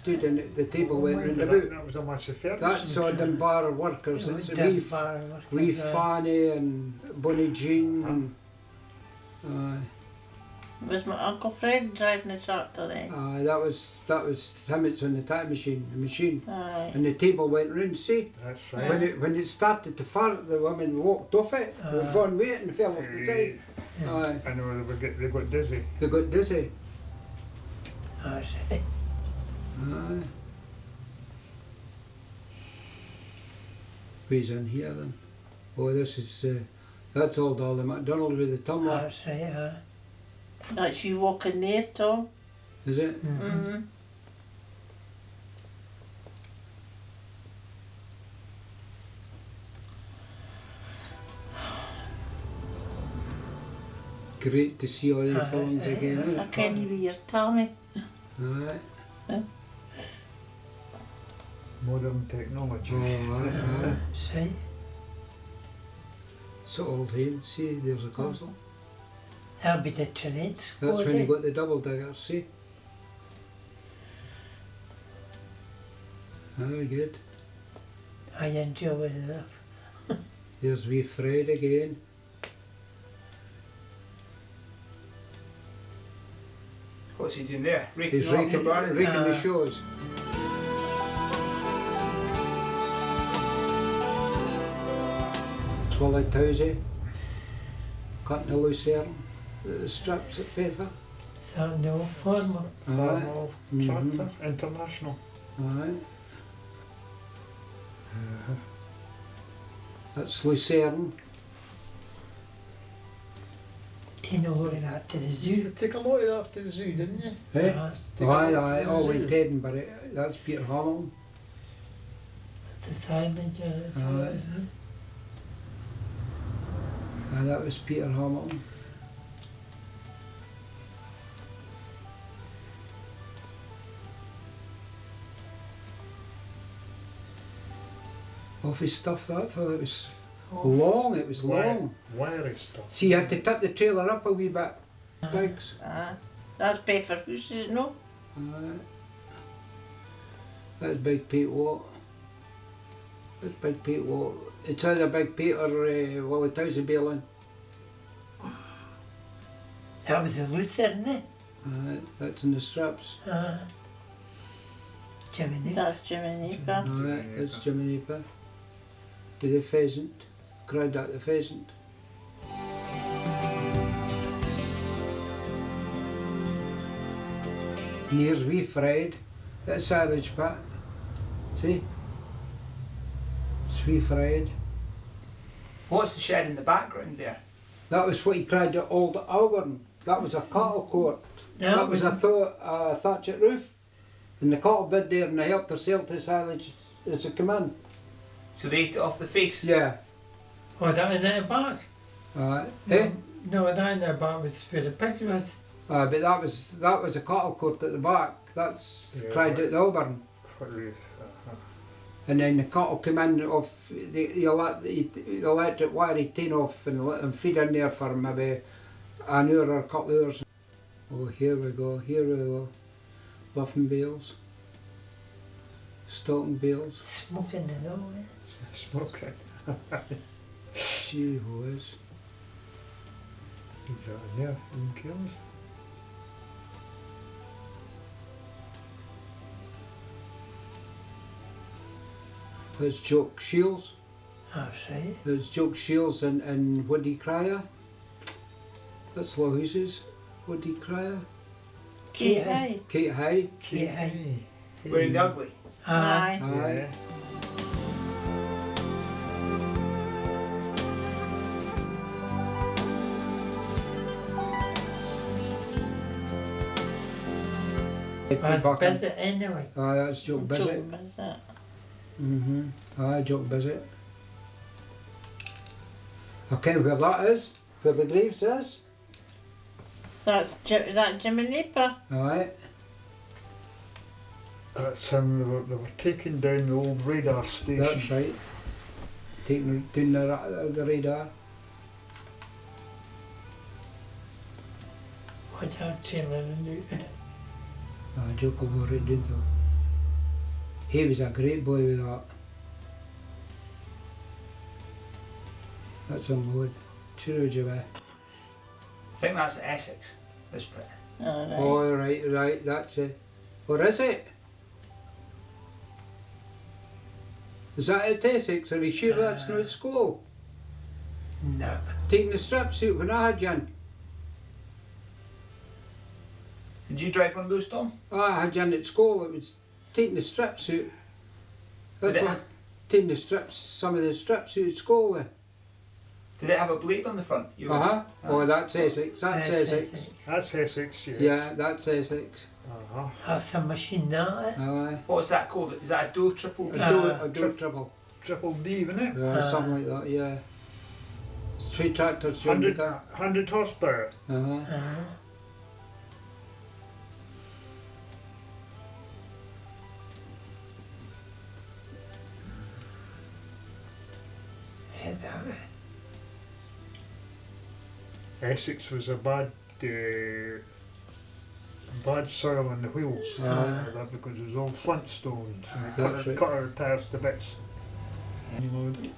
stood and the table went round about. That was a massive furnace. That's all them bar workers. It's wee Fanny and Bonnie Jean. And, Was my Uncle Fred driving the tractor then? that was him. It's on the time machine, Aye. and the table went round. See, That's right. when it started to fart, the women walked off it. They were gone with it and fell off the side. Aye. I know they got dizzy. They got dizzy. That's it. Aye. Who's in here then? Oh, this is that's Auldhame MacDonald with the tumbler. That's right, That's you walking there, Tom? Is it? Mm-hmm. Great to see all the phones again. I Isn't it? can't even hear Tommy. Aye. Modern technology. Oh, aye. That's right. So Auldhame, see, there's a castle. That'll be the Turrets. That's when you got the double diggers, see? Very good. I enjoy it enough. There's wee Fred again. What's he doing there? He's raking the shows. Swallowed Towsy, cutting the lucerne, the strips of paper. So no formal. Farmal Mhm. Tractor International. Aye. That's lucerne. Taking a look at that to the You zoo. take a lot of that to the zoo, didn't you? Eh? Take a Aye, look aye, at the all zoo. went to Edinburgh. That's Peter Hamilton. It's a silent, it's Aye. all, isn't it? Aye, that was Peter Hamilton. Office stuff that, thought it was long, it was long. Wiry stuff. See, you had to tip the trailer up a wee bit. Bikes. That's better for horses, no? Aye. That's Big Pete Watt. That's Big Pete Watt. It's either Big Pete or Wally Towsy Bailin. That was a Lucerne, isn't it? That's in the strips. Jimmy Nick. That's Jimmy Napier. Aye, that's Jimmy Napier. With the pheasant. Cried out the pheasant. Here's wee Fred. That's silage pit. See? It's wee Fred. What's the shed in the background there? That was what he cried at Old Auldhame. That was a cattle court. No, That was a thatchet roof. And the cattle bid there and they helped her sell to silage as a command. So they ate it off the face? Yeah. Oh, that was in the back. Eh? No, that in the back was where the pigs was. But that was a cattle court at the back. That's Yeah, cried right. at the Auburn. And then the cattle come in off the electric wire he'd taken off and let them feed in there for maybe an hour or a couple of hours. Oh, here we go. Luffing bales. Stalking bales. Smoking and all, eh? Smoking. Gee whiz. Is that in there? In kilns? There's Jock Shields. That's right. There's Jock Shields and Woody Cryer. That's Lohouses. Woody Cryer. Kate High. Kate High. Kate High. Wearing the ugly? Aye. Aye. That's Bizet anyway. Aye, that's Jock Bizet. Aye, Jock Bizet. I ken where that is, where the graves is. Is that Jimmy Napier? Aye. That's him. They were taking down the old radar station. That's right. Taking down the radar. What's our trailer and do? Jock will go right down though. He was a great boy with that. That's unload. Church away. I think that's Essex, this bit. Alright. Oh, right, that's it. Or is it? Is that at Essex? Are you sure that's not at school? No. Taking the strip suit when I had Jan. Did you drive one of those, Tom? Oh, I had Jan at school. It was taking the strip suit. That's Did it what taking the strips, some of the strip suit at school with. Did it have a blade on the front? Oh, that's Essex. That's Essex. That's Essex, yes. Yeah, that's Essex. That's a machine now, eh? Aye. What's that called? Is that a door triple? A door triple. Triple D, isn't it? Yeah, something like that, yeah. 3 tractors joined 100, together. 100 horsepower. Is that it? Essex was a bad soil in the wheels. That because it was all flintstones. And That's it right. cut our tires to bits. Load.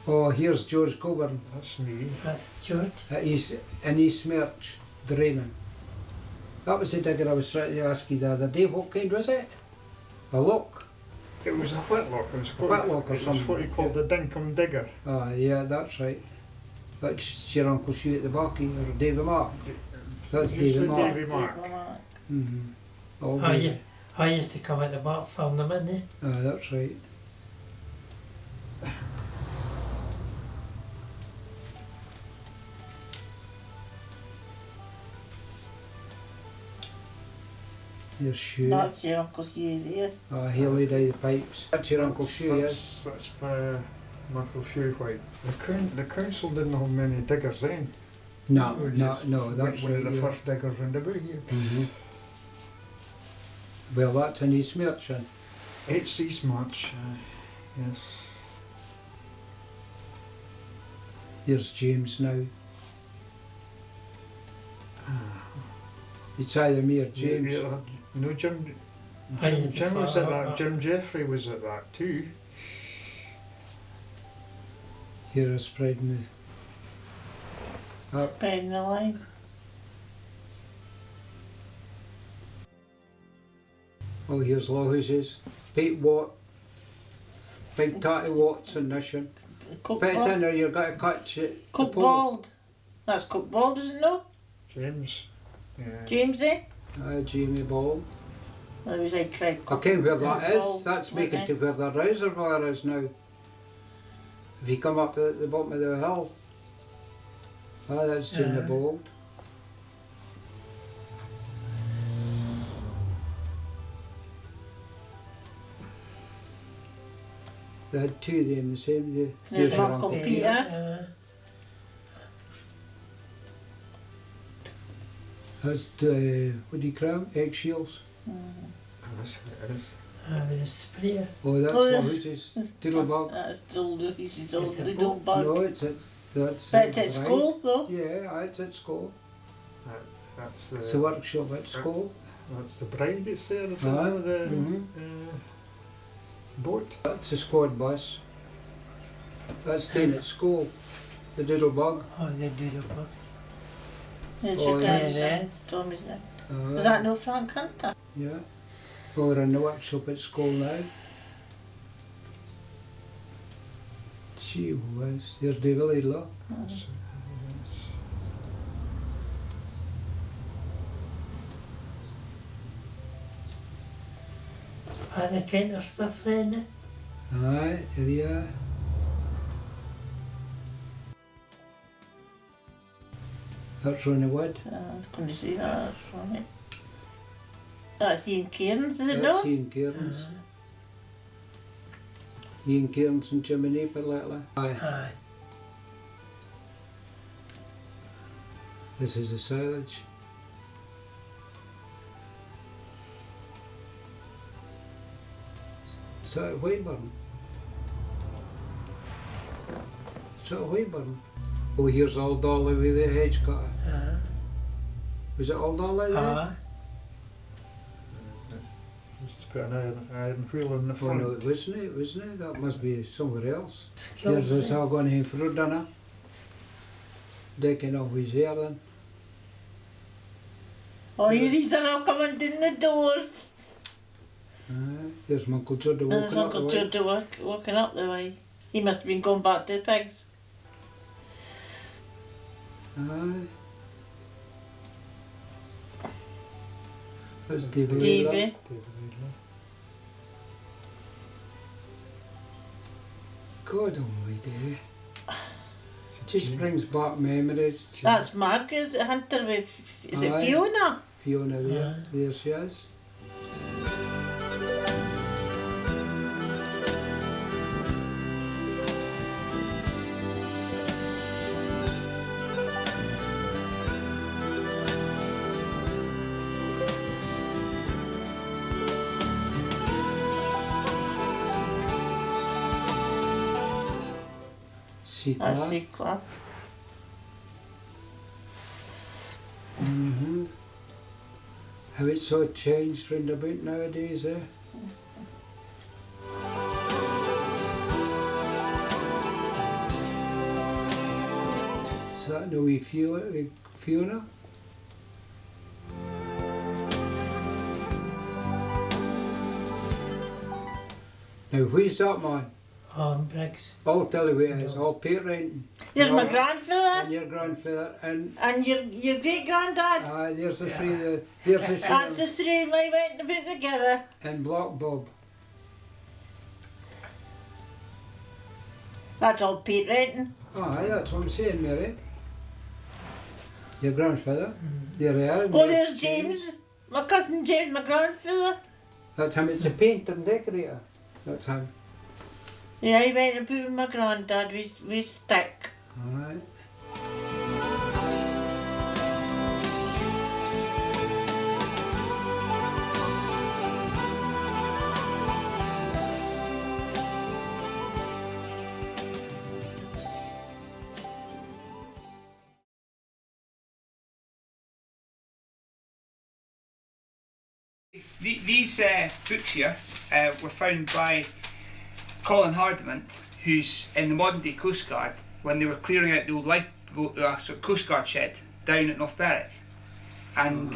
Oh, here's George Coburn. That's me. That's George. In East Merch, draining. That was the digger I was trying to ask you the other day. What kind was it? A lock? It was a whitlock. It was Whitlock or it was something. what he called a dinkum digger. Ah, yeah, that's right. That's your Uncle Hugh at the Barky, or Davy Mark. That's Usually Davy Mark. Davy Mark. Mm-hmm. I used to come at the back, film them in there. Ah, that's right. There's Hugh. That's your Uncle Hugh there. Ah, he laid out the pipes. That's your Uncle Hugh, yes. That's my Uncle Hugh White. The council didn't have many diggers then. No, Or no, just no, that's one right. of the Yeah. first diggers round about here. Mm-hmm. Well, that's in East Merchant. It's East March. Yes. There's James now. It's either me or James. No, Jim Jim was at that. Jim Jeffrey was at that too. Here is spreading the up. Spreading the line. Oh, here's Lawhouses. Pete Watt. Big Tatty Watts and Nishan. Cook Pet bald. in there, you've got to catch it. Cook bald. That's Cook bald, isn't it? No? James. Yeah. James, eh? Jamie Ball. Well, it was like Craig I Cook. ken where that is. Ball, That's wasn't making it? to where the reservoir is now. If you come up at the bottom of the hill. Ah, that's Jamie Ball. They had two of them the same day. There's your Uncle uncle. Peter. That's what do you call them? Eggshells. It is. With a sprayer. Oh, that's Oh, yes. Lawhouses. Doodlebug. That's old, he's old, It's a little book. bug. No, it's at that's. But it's at right. school though. Yeah, it's at school. That's It's a the. workshop at school. That's the bride. It's there. That's Aye. over the Mhm. boat. That's a squad bus. That's staying at school. The Doodlebug. Oh, they do the book. It's Oh, your yeah. grandson, Tommy's there. Uh, Was that no Frank Hunter? Yeah. Well, we're in the workshop at school now. Gee whiz. There's David Laidlaw. And the kind of stuff then. Eh? Aye, here you are. That's Ronnie Wood. I was going to say that, that's funny. That's Ian Cairns, is it That's no? Ian Cairns. Ian Cairns and Jimmy Napier lately. Aye. Aye. This is a silage. Is that a Whiteburn? Is that a Whiteburn? Oh, here's Old Dolly with the hedge cutter. Was it Old Dolly there? Aye. put an iron wheel in the Oh front. no, it wasn't it? That must be somewhere else. Skills, There's us eh? all going in for dinner. Decking off his hair then. Oh, here he's all coming down the doors. There's my Uncle Judd And walking there's up Uncle the way. Judd walking up the way. He must have been going back to the pigs. Aye. That's Davy. Davy. God almighty. Just brings back memories. That's Margaret Hunter with, is it Aye. Fiona? Fiona there. Aye. There she is. That's Seacliff. Seacliff. Mm-hmm. How it's all changed round about nowadays, eh? Is that no wee Fiona? Now who's that man? Briggs. I'll tell you who it is, all Peter renting. There's my And grandfather your grandfather, and and your great granddad. there's the three, there's the That's the three, three we went about together. and Black Bob. That's old Pete Renton. Aye, that's what I'm saying, Mary. Your grandfather, there they are. and Oh, there's James. My cousin James, my grandfather. That's him, it's a painter and decorator. That's him. Yeah, he went about with my granddad with stick. Aye. These books here were found by Colin Hardiment, who's in the modern day Coast Guard, when they were clearing out the old lifeboat, Coast Guard shed down at North Berwick. And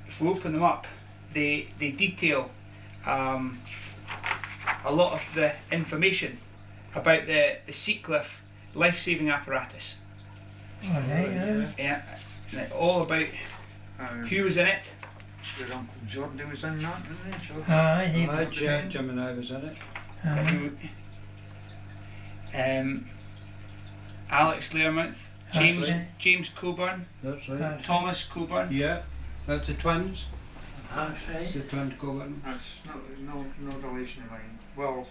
if we open them up, they detail a lot of the information about the Seacliff life-saving apparatus. Alright, Yeah, and all about who was in it. Your Uncle Jordy was in that, wasn't he? George? Aye, he Aye, was. Jim and I was in it. Aye. Alex Learmouth, That's right. James Coburn, That's right. That's Thomas Coburn. Yeah, that's the twins. That's It's the right. twin Coburn. That's no relation of mine. Well,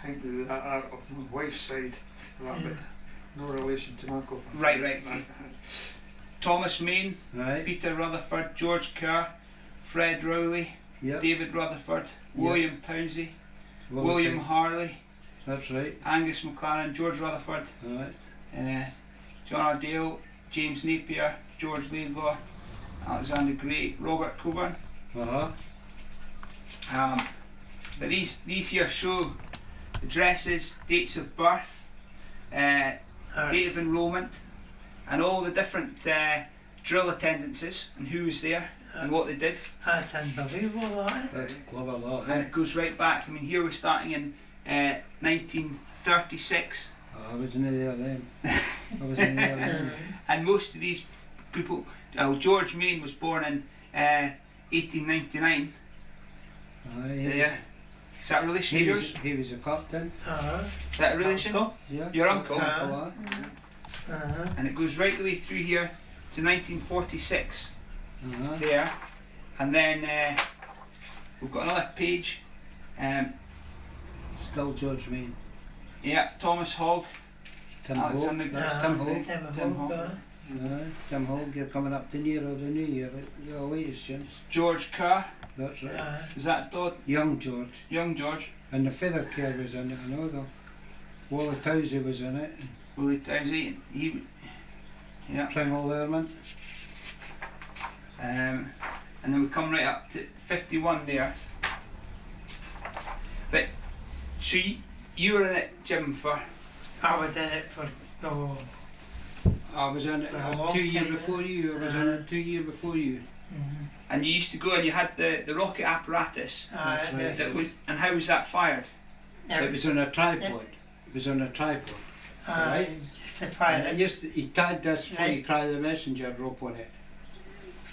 I think that are of my wife's side, that, but no relation to my uncle. Right. Thomas Main, Right. Peter Rutherford, George Kerr, Fred Rowley, Yep. David Rutherford, Yeah. William Townsend, Well, William okay. Harley, That's right. Angus McLaren, George Rutherford, Right. John Ardale, James Napier, George Laidlaw, Alexander Gray, Robert Coburn. But these here show addresses, dates of birth, date of enrolment, and all the different drill attendances and who was there and what they did. That's unbelievable, that. That's clever, that. And it goes right back. I mean, here we're starting in 1936, I wasn't there then. I wasn't there then. and most of these people. George Main was born in 1899. Aye, There. Is that a relation of he yours? was, he was a captain. Is that a relation? Uncle. Yeah. Your uncle? Aye. And it goes right the way through here to 1946. There, and then we've got another page. Still George Main. Yeah, Thomas Hogg, Tim Hogg. Alexander. That's Tim Hogg. Tim Hogg. Tim Hogg, you're coming up to near or the new year, the latest chance. George Kerr. That's right. Is that Dodd? Young George. Young George. And the feather care was in it, I know though. Wally Towsey was in it. Willie Towsey. Yeah. Pringle Learman. And and then we come right up to 51 there. But so you were in it, Jim, for I was in it for, oh, I was in it For a long 2 years time, before you. I was in it 2 years before you. and you used to go and you had the rocket apparatus. That's right. That was, and how was that fired? It was on a tripod. It was on a tripod. right. Just to fire And it. he tied this Right. you cry the messenger rope on it.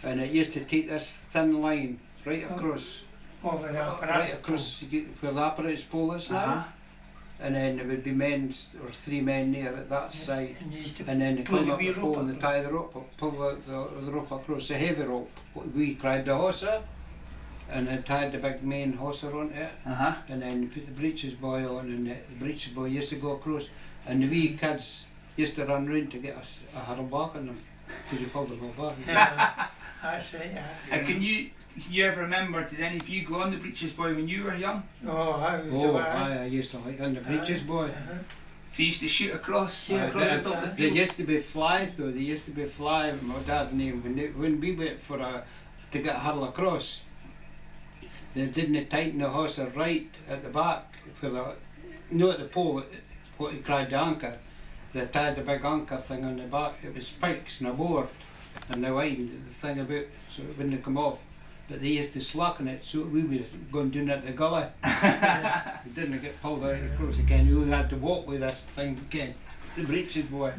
And it used to take this thin line right Oh. across. Over the Right apparatus across where the apparatus pole is now. And then there would be men or 3 men there at that side. And you used to And then they pull climb the up wee the pole rope and they tie the rope up, pull the rope across, the heavy rope. What we cried the hawser. And they tied the big main hawser onto it. And then you put the breeches buoy on, and the breeches buoy used to go across. And the wee kids used to run round to get a hurl back on them, because you pulled them all back. Yeah, that's right, yeah. And can you ever remember, did any of you go on the breeches buoy when you were young? Oh, I was Oh, away. I used to like on the breeches buoy. So you used to shoot across, Shoot across the across, top of the There field? used to be flies though, there used to be flies, my dad knew, when we went for to get a hurl across, they didn't tighten the hawser right at the back, for no at the pole, what he cried the anchor, they tied the big anchor thing on the back, it was spikes and a board, and they widened the thing about so it wouldn't come off. But they used to slacken it so we were going down at the gully. We didn't get pulled out across again. You had to walk with this thing again. The breeches boy.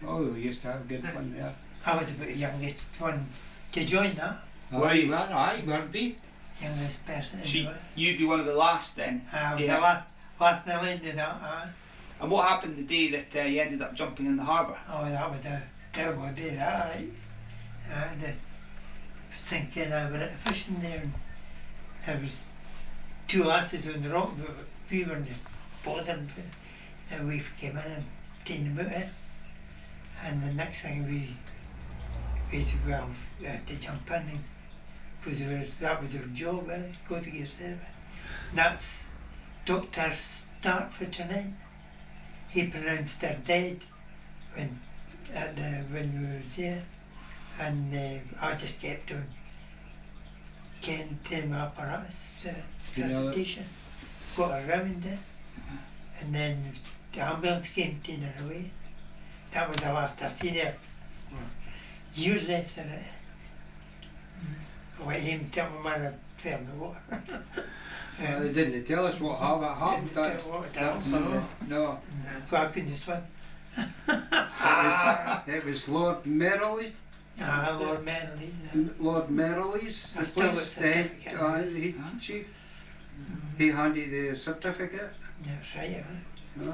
Oh, we used to have good fun there. I was about the youngest one to join that. Were you? Aye, Birdie. Youngest person to She, join. you'd be one of the last then. I was Yeah. the last in the line of that. And what happened the day that you ended up jumping in the harbour? Oh, that was a terrible day, that, right? The thinking I was fishing there, and there was 2 lasses on the rock, but we were in the bottom, and we came in and taken them out there. And the next thing we had to jump in, because that was their job, go to give service. And that's Dr. Stark for tonight. He pronounced her dead when we were there, and I just kept on getting my apparatus, resuscitation, got around it, and then the ambulance came taking her away. That was the last I seen her. Years after it. I went home to tell my mother fell in the water. They didn't tell us what happened. Didn't tell what That's happened. no. So I couldn't swim. It was Lord Merrily. Lord Manley. Lord Merrily's I've still got place, the head certificate. the chief. He handed the certificate. That's right, Uh,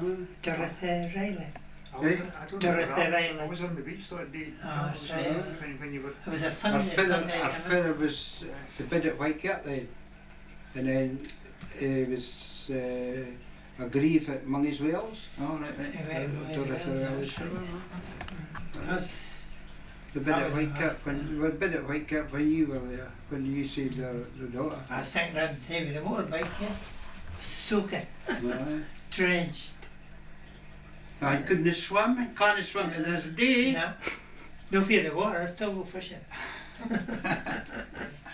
Dorothy Riley. I was, I don't Dorothy remember that. Riley. I was on the beach that day. Ah, That was, right. when you were. It was a our Sunday, feather was the bid at Whitegate then. And then it was a grief at Mungie's Wells. Oh, right. Dorothy Riley's. That's The bid That at was Whitegate nice, when the bid at Whitegate when you were there, when you saved the daughter. I was thinking I'd say with the motorbike here, soaking, Aye. drenched. I couldn't swim, can't swim to this day. No fear of the water, I still go fishing.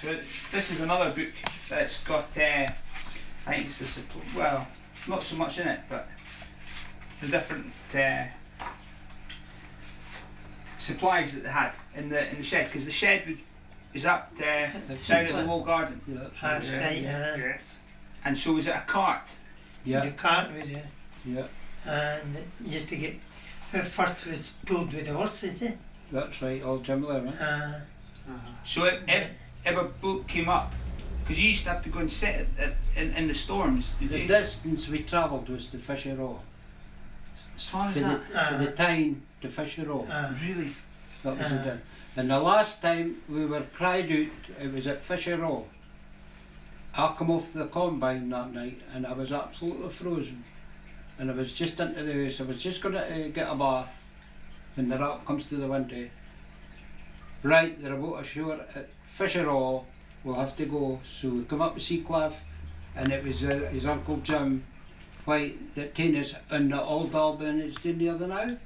So this is another book that's got, I think it's the well, not so much in it, but the different supplies that they had in the shed, because the shed is that down at the Seacliff. Wall Garden, Yeah, that's That's right. right, Yes. and so was it a cart? The Yeah, cart with it, yeah, and just to get, first was pulled with the horses, that's right, all Jimler, man. So if a boat came up, because you used to have to go and sit in the storms, did The you? distance we travelled was to Fisher Row. As far For as the, that? for the time to Fisher Row. Really? That was the day. And the last time we were cried out, it was at Fisher Row. I come off the combine that night and I was absolutely frozen. And I was just into the house, I was just going to get a bath. And the rat comes to the window. Right, they're about ashore at Fisher Row, we'll have to go. So we come up to Seacliff and it was his Uncle Jim White that taken us in the old Auldhame it's down there now.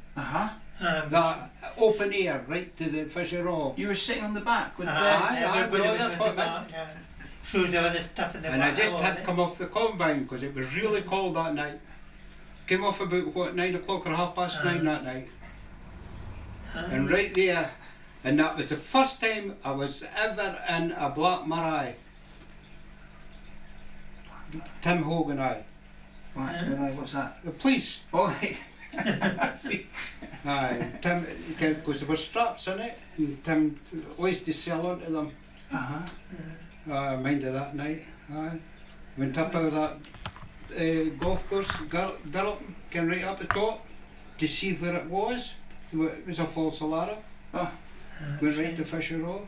That open air, right to the Fisher Row. You were sitting on the back with everybody well, was that's at what the I back, yeah. Showed all the stuff in the And I back. just all had it. come off the combine because it was really cold that night. Came off about what, 9 o'clock or 9:30 that night. And right there, and that was the first time I was ever in a Black Marai. Tim Hogan, aye. What's that? The police. Oh, right. See. Aye, Tim, because there were straps in it, and Tim used to sell onto them. Mind of that night. Aye. Went up out of that golf course, Dirleton, came right up the top to see where it was. It was a false alarm. Went right to Fisher Row.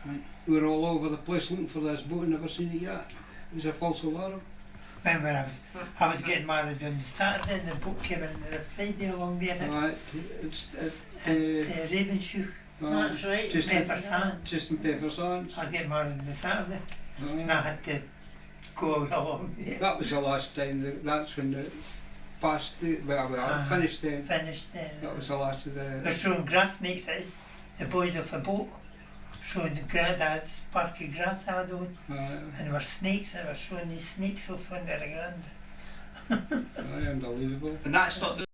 Right. We were all over the place looking for this boat, never seen it yet. It was a false alarm. Remember, I was getting married on the Saturday and the boat came in on the Friday along there at It's Ravenshoe. That's right. Just Pepper Sands. just in Pepper Sands. I was getting married on the Saturday and Aye. I had to go along there. That was the last time. That's when the past. I finished then. Finished then. That was the last of They're the. showing grass snakes, that is, the boys off a boat, showing the granddad's sparky grass had on, and there were snakes, and they were showing these snakes off when they were grand. Unbelievable. And that's not the